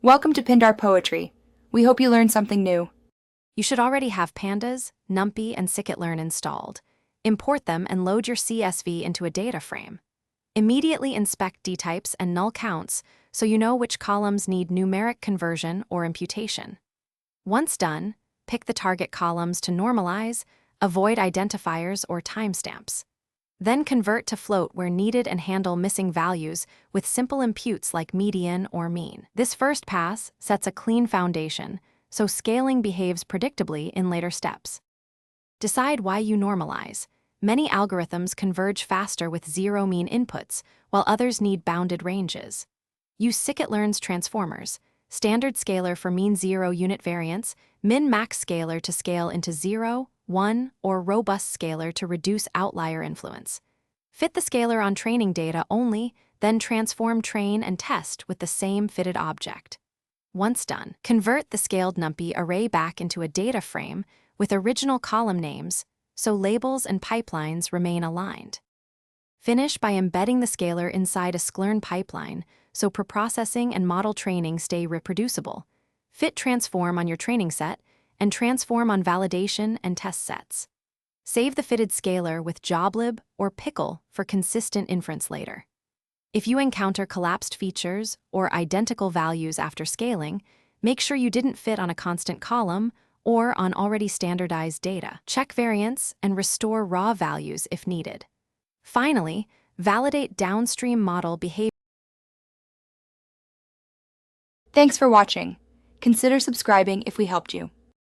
Welcome to Pindar Poetry. We hope you learned something new. You should already have Pandas, NumPy, and scikit-learn installed. Import them and load your CSV into a data frame. Immediately inspect dtypes and null counts so you know which columns need numeric conversion or imputation. Once done, pick the target columns to normalize, avoid identifiers or timestamps. Then convert to float where needed and handle missing values with simple imputes like median or mean. This first pass sets a clean foundation, so scaling behaves predictably in later steps. Decide why you normalize. Many algorithms converge faster with zero mean inputs, while others need bounded ranges. Use scikit-learn's transformers, standard scalar for mean zero unit variance, min-max scalar to scale into 0, 1, or robust scalar to reduce outlier influence. Fit the scalar on training data only, then transform train and test with the same fitted object. Once done, convert the scaled NumPy array back into a data frame with original column names, so labels and pipelines remain aligned. Finish by embedding the scalar inside a scikit-learn pipeline so preprocessing and model training stay reproducible. Fit transform on your training set and transform on validation and test sets. Save the fitted scalar with joblib or pickle for consistent inference later. If you encounter collapsed features or identical values after scaling, make sure you didn't fit on a constant column or on already standardized data. Check variance and restore raw values if needed. Finally, validate downstream model behavior. Thanks for watching. Consider subscribing if we helped you.